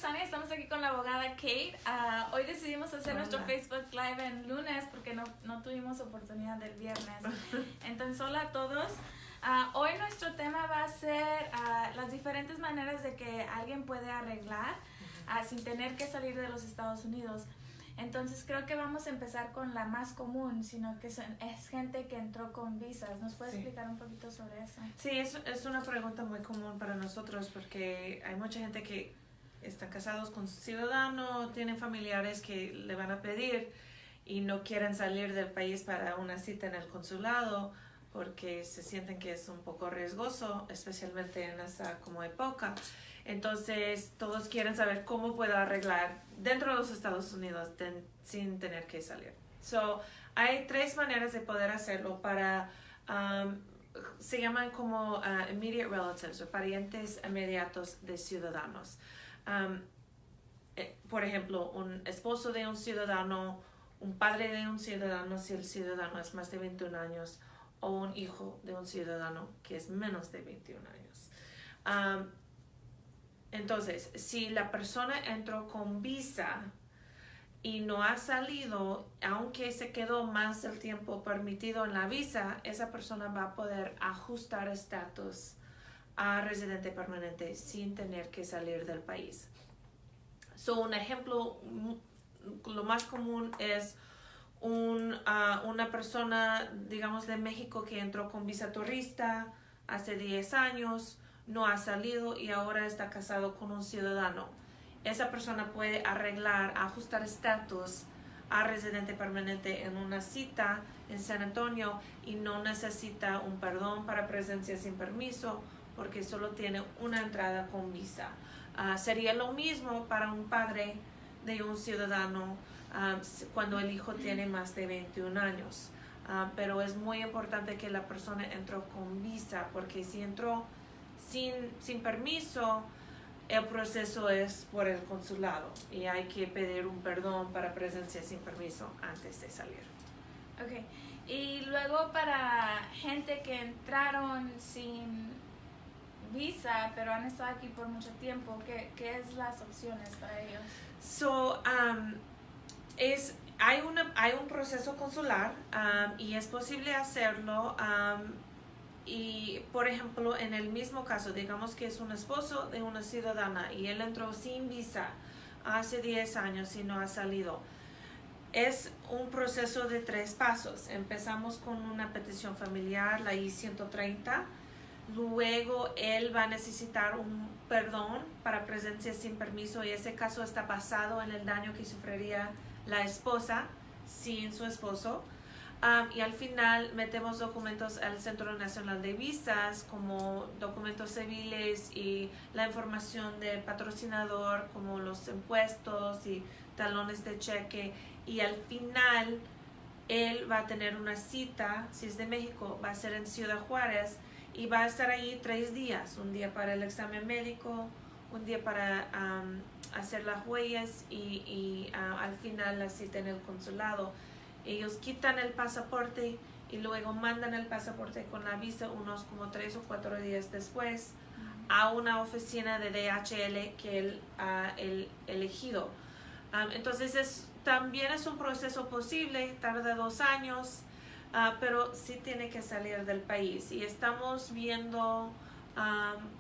Sani, estamos aquí con la abogada Kate. Hoy decidimos hacer nuestro Facebook Live en lunes porque no tuvimos oportunidad del viernes. Entonces, hola a todos. Hoy nuestro tema va a ser las diferentes maneras de que alguien puede arreglar sin tener que salir de los Estados Unidos. Entonces creo que vamos a empezar con la más común, sino que es gente que entró con visas. ¿Nos puedes explicar un poquito sobre eso? Sí, es una pregunta muy común para nosotros porque hay mucha gente que está casados con su ciudadano, tienen familiares que le van a pedir y no quieren salir del país para una cita en el consulado porque se sienten que es un poco riesgoso, especialmente en esta como época. Entonces, todos quieren saber cómo puedo arreglar dentro de los Estados Unidos sin tener que salir. Hay tres maneras de poder hacerlo para, se llaman como immediate relatives o parientes inmediatos de ciudadanos. Por ejemplo, un esposo de un ciudadano, un padre de un ciudadano si el ciudadano es más de 21 años, o un hijo de un ciudadano que es menos de 21 años. Entonces, si la persona entró con visa y no ha salido, aunque se quedó más del tiempo permitido en la visa, esa persona va a poder ajustar estatus a residente permanente sin tener que salir del país. Un ejemplo, lo más común es una persona, digamos, de México que entró con visa turista hace 10 años, no ha salido y ahora está casado con un ciudadano. Esa persona puede ajustar estatus a residente permanente en una cita en San Antonio y no necesita un perdón para presencia sin permiso porque solo tiene una entrada con visa. Sería lo mismo para un padre de un ciudadano cuando el hijo tiene más de 21 años. Pero es muy importante que la persona entró con visa porque si entró sin permiso, el proceso es por el consulado y hay que pedir un perdón para presencia sin permiso antes de salir. Ok, y luego para gente que entraron sin visa pero han estado aquí por mucho tiempo, ¿qué es las opciones para ellos? Hay un proceso consular y es posible hacerlo. Y, por ejemplo, en el mismo caso, digamos que es un esposo de una ciudadana y él entró sin visa hace 10 años y no ha salido. Es un proceso de 3 pasos. Empezamos con una petición familiar, la I-130. Luego, él va a necesitar un perdón para presencia sin permiso y ese caso está basado en el daño que sufriría la esposa sin su esposo. Y al final metemos documentos al Centro Nacional de Visas como documentos civiles y la información del patrocinador como los impuestos y talones de cheque y al final él va a tener una cita, si es de México, va a ser en Ciudad Juárez y va a estar ahí 3 días, un día para el examen médico, un día para hacer las huellas y al final la cita en el consulado. Ellos quitan el pasaporte y luego mandan el pasaporte con la visa unos como 3 o 4 días después a una oficina de DHL que él ha elegido. Entonces también es un proceso posible, tarda 2 años, pero sí tiene que salir del país. Y estamos viendo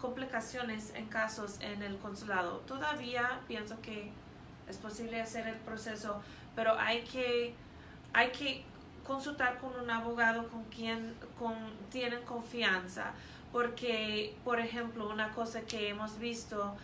complicaciones en casos en el consulado. Todavía pienso que es posible hacer el proceso, pero hay que consultar con un abogado con quien tienen confianza porque, por ejemplo, una cosa que hemos visto,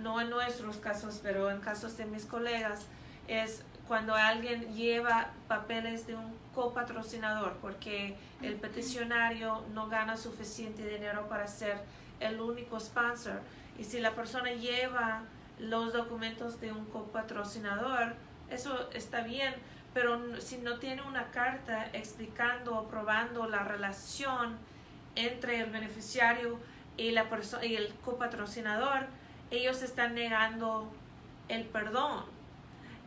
no en nuestros casos, pero en casos de mis colegas, es cuando alguien lleva papeles de un copatrocinador porque el peticionario no gana suficiente dinero para ser el único sponsor y si la persona lleva los documentos de un copatrocinador, eso está bien. Pero si no tiene una carta explicando o probando la relación entre el beneficiario y la persona y el copatrocinador, ellos están negando el perdón.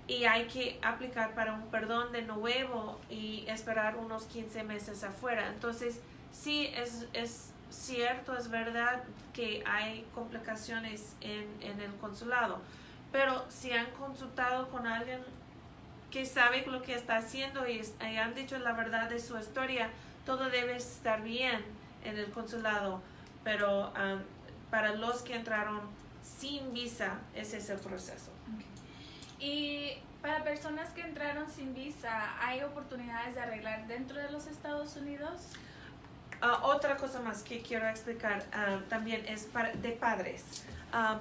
Y hay que aplicar para un perdón de nuevo y esperar unos 15 meses afuera. Entonces, sí, es cierto, es verdad que hay complicaciones en el consulado. Pero si han consultado con alguien que sabe lo que está haciendo y han dicho la verdad de su historia, todo debe estar bien en el consulado. Pero para los que entraron sin visa, ese es el proceso. Okay. Y para personas que entraron sin visa, ¿hay oportunidades de arreglar dentro de los Estados Unidos? Otra cosa más que quiero explicar también es de padres.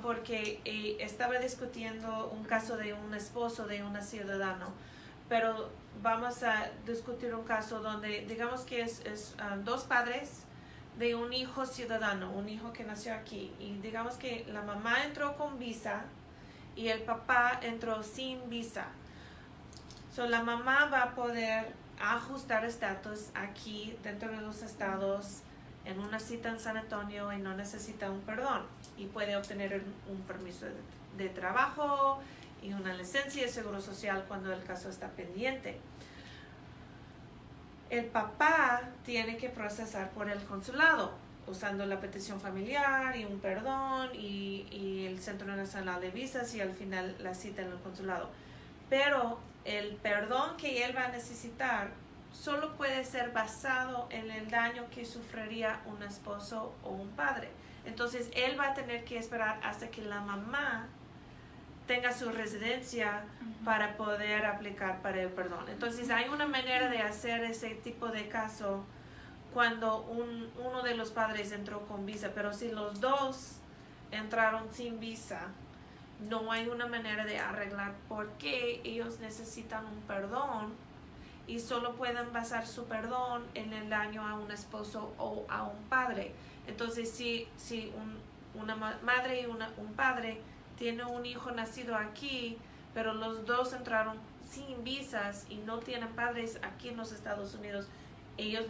Porque estaba discutiendo un caso de un esposo de un ciudadano, pero vamos a discutir un caso donde digamos que es dos padres de un hijo ciudadano, un hijo que nació aquí, y digamos que la mamá entró con visa y el papá entró sin visa. So, la mamá va a poder ajustar estatus aquí dentro de los estados en una cita en San Antonio y no necesita un perdón y puede obtener un permiso de trabajo y una licencia de seguro social cuando el caso está pendiente. El papá tiene que procesar por el consulado usando la petición familiar y un perdón y el Centro Nacional de Visas y al final la cita en el consulado. Pero el perdón que él va a necesitar solo puede ser basado en el daño que sufriría un esposo o un padre. Entonces, él va a tener que esperar hasta que la mamá tenga su residencia para poder aplicar para el perdón. Entonces, hay una manera de hacer ese tipo de caso cuando uno de los padres entró con visa, pero si los dos entraron sin visa, no hay una manera de arreglar por qué ellos necesitan un perdón y solo pueden basar su perdón en el daño a un esposo o a un padre. Entonces, si una madre y un padre tienen un hijo nacido aquí, pero los dos entraron sin visas y no tienen padres aquí en los Estados Unidos, ellos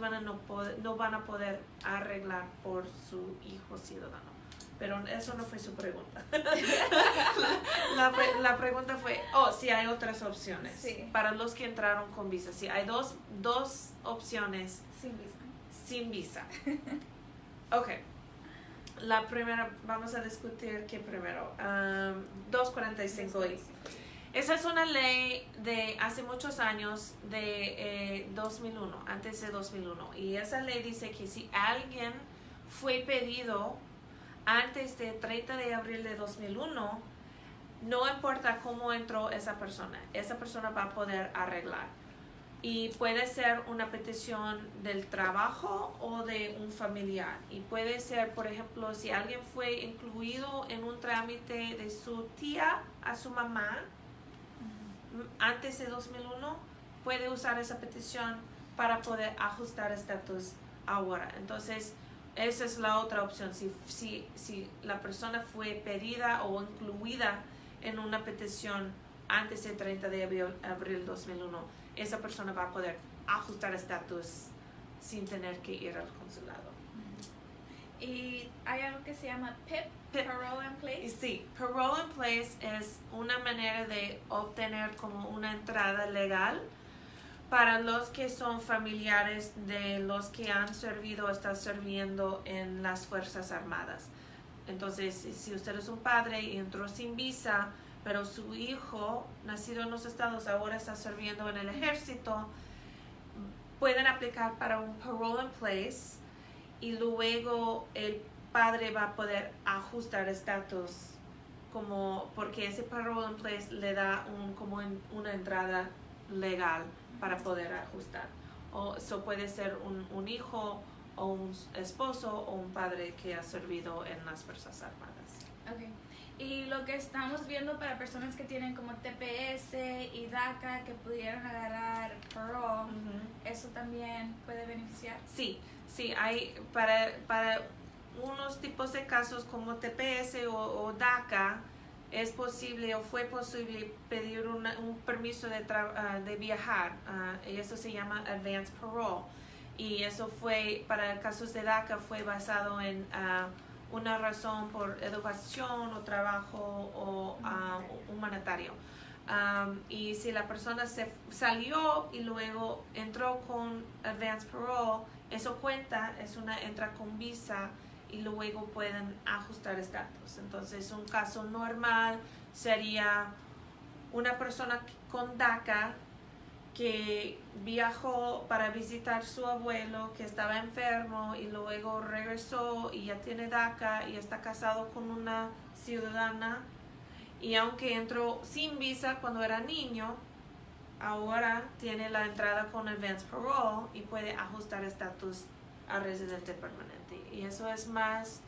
no van a poder arreglar por su hijo ciudadano. Pero eso no fue su pregunta. la pregunta fue, si hay otras opciones. Sí. Para los que entraron con visa. Sí, hay dos opciones. Sin visa. Ok. La primera, vamos a discutir qué primero. 245I. Esa es una ley de hace muchos años, de 2001, antes de 2001. Y esa ley dice que si alguien fue pedido antes del 30 de abril de 2001, no importa cómo entró esa persona va a poder arreglar. Y puede ser una petición del trabajo o de un familiar. Y puede ser, por ejemplo, si alguien fue incluido en un trámite de su tía a su mamá antes de 2001, puede usar esa petición para poder ajustar estatus ahora. Entonces, esa es la otra opción. Si la persona fue pedida o incluida en una petición antes del 30 de abril 2001, esa persona va a poder ajustar estatus sin tener que ir al consulado. Y hay algo que se llama PIP, Parole in Place. Sí, Parole in Place es una manera de obtener como una entrada legal para los que son familiares de los que han servido o están sirviendo en las Fuerzas Armadas. Entonces, si usted es un padre y entró sin visa, pero su hijo, nacido en los Estados, ahora está sirviendo en el ejército, pueden aplicar para un Parole in Place y luego el padre va a poder ajustar estatus porque ese Parole in Place le da una entrada legal para poder ajustar. O eso puede ser un hijo o un esposo o un padre que ha servido en las Fuerzas Armadas. Okay. Y lo que estamos viendo para personas que tienen como TPS y DACA que pudieron agarrar parole, ¿eso también puede beneficiar? Sí, hay para unos tipos de casos como TPS o DACA es posible o fue posible pedir un permiso de viajar, y eso se llama Advanced Parole, y eso fue para casos de DACA fue basado en una razón por educación o trabajo o humanitario. Y si la persona se salió y luego entró con Advanced Parole, eso cuenta, entra con visa y luego pueden ajustar estatus. Entonces, un caso normal sería una persona con DACA que viajó para visitar su abuelo que estaba enfermo y luego regresó y ya tiene DACA y está casado con una ciudadana, y aunque entró sin visa cuando era niño, ahora tiene la entrada con advance parole y puede ajustar estatus a residente permanente. Y eso es más,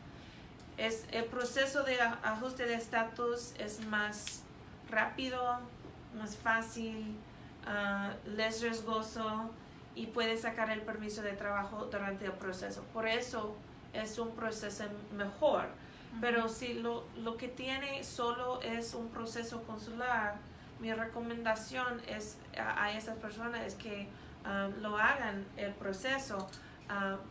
el proceso de ajuste de estatus es más rápido, más fácil, less riesgoso, y puede sacar el permiso de trabajo durante el proceso. Por eso es un proceso mejor. Pero si lo que tiene solo es un proceso consular, mi recomendación es a esas personas es que lo hagan el proceso,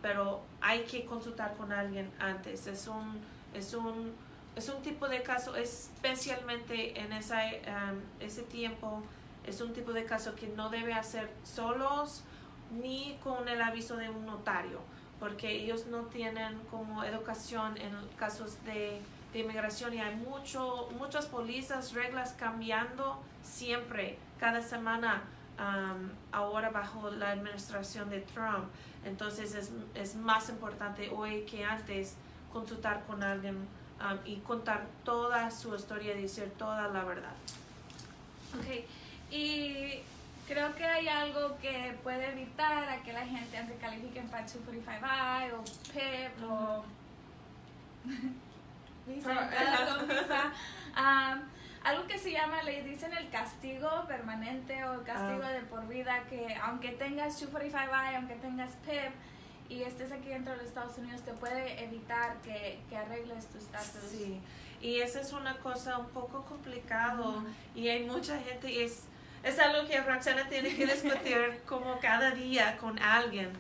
pero hay que consultar con alguien antes. Es un tipo de caso, especialmente en ese tiempo, es un tipo de caso que no debe hacer solos ni con el aviso de un notario, porque ellos no tienen como educación en casos de inmigración, y hay muchas pólizas, reglas cambiando siempre, cada semana, ahora bajo la administración de Trump. Entonces es más importante hoy que antes consultar con alguien y contar toda su historia y decir toda la verdad. Ok, y creo que hay algo que puede evitar a que la gente, aunque califiquen para 245I o PIP o visa, algo que se llama, le dicen el castigo permanente o el castigo de por vida, que aunque tengas 245I, aunque tengas PIP y estés aquí dentro de los Estados Unidos, te puede evitar que arregles tu estatus. Sí, y esa es una cosa un poco complicado, y hay mucha gente, y es algo que Roxana tiene que discutir como cada día con alguien,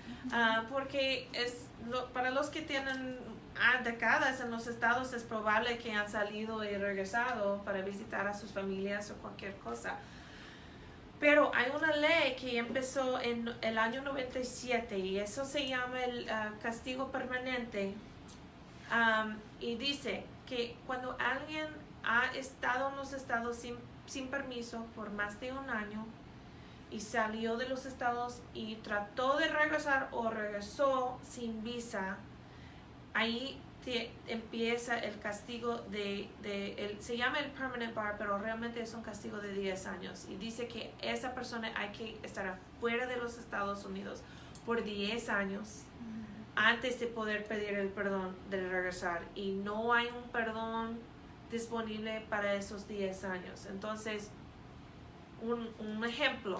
porque para los que tienen décadas en los estados es probable que han salido y regresado para visitar a sus familias o cualquier cosa. Pero hay una ley que empezó en el año 97 y eso se llama el castigo permanente, y dice que cuando alguien ha estado en los estados sin permiso por más de un año y salió de los estados y trató de regresar o regresó sin visa, ahí empieza el castigo se llama el permanent bar, pero realmente es un castigo de 10 años. Y dice que esa persona hay que estar afuera de los Estados Unidos por 10 años antes de poder pedir el perdón de regresar. Y no hay un perdón disponible para esos 10 años. Entonces, un ejemplo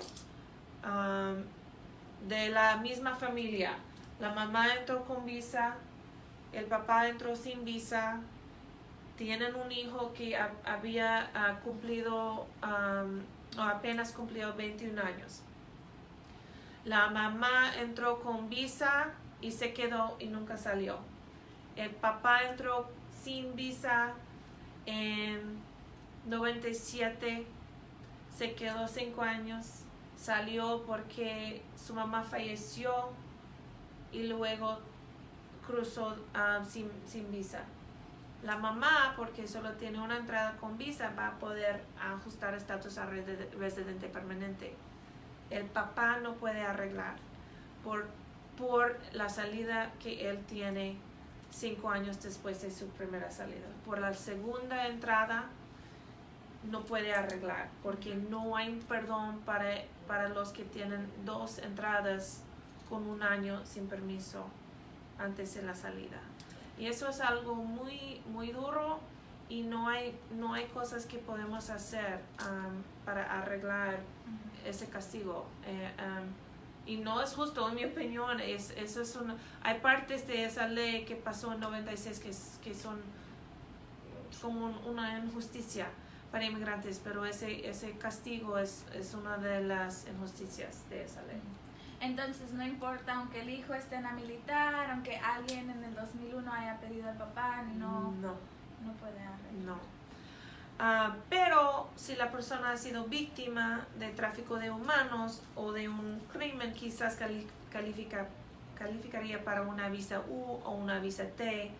de la misma familia. La mamá entró con visa, el papá entró sin visa, tienen un hijo que había cumplido o apenas cumplió 21 años. La mamá entró con visa y se quedó y nunca salió. El papá entró sin visa en 97, se quedó 5 años, salió porque su mamá falleció y luego cruzó sin visa. La mamá, porque solo tiene una entrada con visa, va a poder ajustar estatus a residente permanente. El papá no puede arreglar por la salida que él tiene 5 años después de su primera salida. Por la segunda entrada no puede arreglar porque no hay perdón para los que tienen 2 entradas con 1 año sin permiso antes de la salida. Y eso es algo muy muy duro y no hay cosas que podemos hacer para arreglar ese castigo. Y no es justo, en mi opinión. Hay partes de esa ley que pasó en 96 que son como una injusticia para inmigrantes, pero ese castigo es una de las injusticias de esa ley. Entonces no importa, aunque el hijo esté en la militar, aunque alguien en el 2001 haya pedido al papá, no puede arreglar. No. Pero si la persona ha sido víctima de tráfico de humanos o de un crimen, quizás califica calificaría para una visa U o una visa T.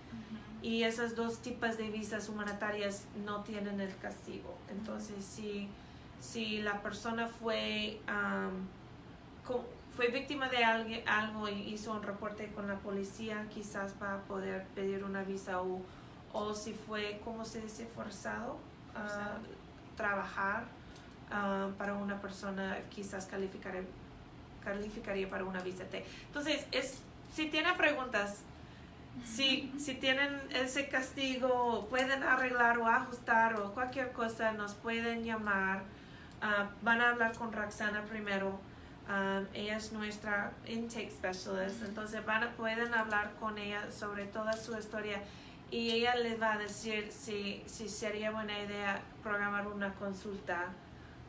Y esos dos tipos de visas humanitarias no tienen el castigo. Entonces, si la persona fue víctima de algo y hizo un reporte con la policía, quizás va a poder pedir una visa U. O si fue, ¿cómo se dice? Forzado a trabajar para una persona, quizás calificaría para una visa T. Entonces, si tienen preguntas, si tienen ese castigo, pueden arreglar o ajustar o cualquier cosa, nos pueden llamar. Van a hablar con Roxana primero. Ella es nuestra intake specialist, entonces pueden hablar con ella sobre toda su historia y ella les va a decir si sería buena idea programar una consulta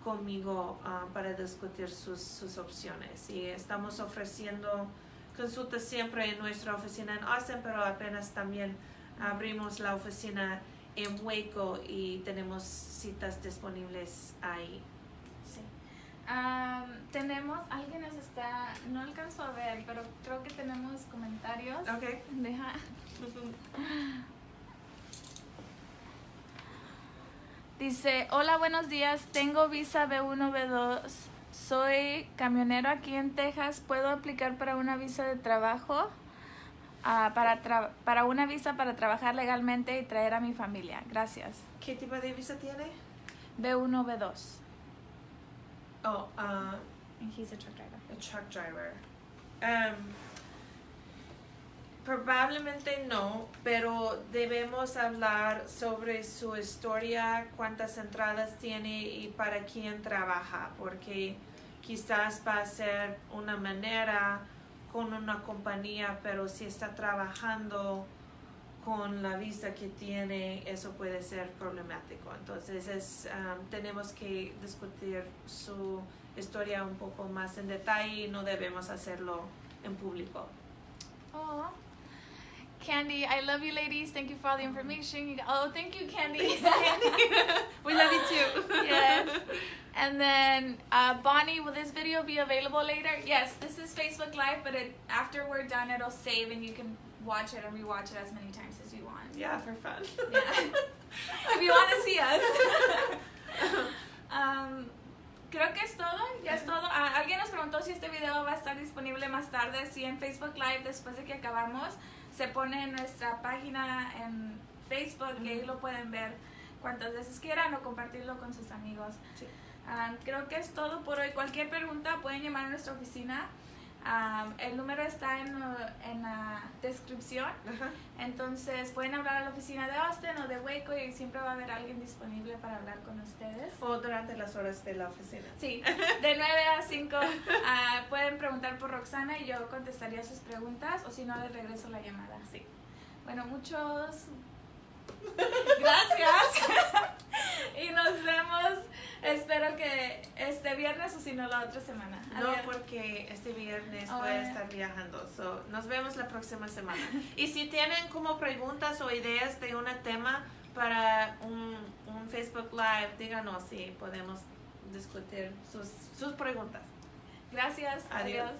conmigo para discutir sus opciones. Y estamos ofreciendo consultas siempre en nuestra oficina en Austin, pero apenas también abrimos la oficina en Waco y tenemos citas disponibles ahí. Sí. Alguien nos está, no alcanzo a ver, pero creo que tenemos comentarios. Okay. Deja. Dice, hola, buenos días, tengo visa B1, B2, soy camionero aquí en Texas, ¿puedo aplicar para una visa de trabajo? Para una visa para trabajar legalmente y traer a mi familia, gracias. ¿Qué tipo de visa tiene? B1, B2. Oh, And he's a truck driver. a truck driver. Probablemente no, pero debemos hablar sobre su historia, cuántas entradas tiene y para quién trabaja, porque quizás va a ser una manera con una compañía, pero si está trabajando con la visa que tiene, eso puede ser problemático. Entonces tenemos que discutir su historia un poco más en detalle y no debemos hacerlo en público. Oh, Candy, I love you, ladies. Thank you for all the information. Oh, thank you, Candy. We love you too. Yes. And then, Bonnie, will this video be available later? Yes, this is Facebook Live, but after we're done, it'll save and you can watch it and rewatch it as many times as you want. Yeah, for fun. Yeah. If you want to see us. Creo que es todo, ya es todo. Alguien nos preguntó si este video va a estar disponible más tarde. Sí, en Facebook Live, después de que acabamos, se pone en nuestra página en Facebook y ahí lo pueden ver cuantas veces quieran o compartirlo con sus amigos. Sí. Creo que es todo por hoy. Cualquier pregunta pueden llamar a nuestra oficina. El número está en la descripción. Ajá. Entonces pueden hablar a la oficina de Austin o de Waco y siempre va a haber alguien disponible para hablar con ustedes. O durante las horas de la oficina. Sí, de 9 a 5 pueden preguntar por Roxana y yo contestaría sus preguntas o si no les regreso la llamada. Sí. Bueno, muchos gracias y nos vemos, espero que este viernes o si no la otra semana. No, Adiós. porque este viernes voy a estar viajando. So, nos vemos la próxima semana. Y si tienen como preguntas o ideas de un tema para un Facebook Live, díganos si podemos discutir sus preguntas. Gracias. Adiós. Adiós.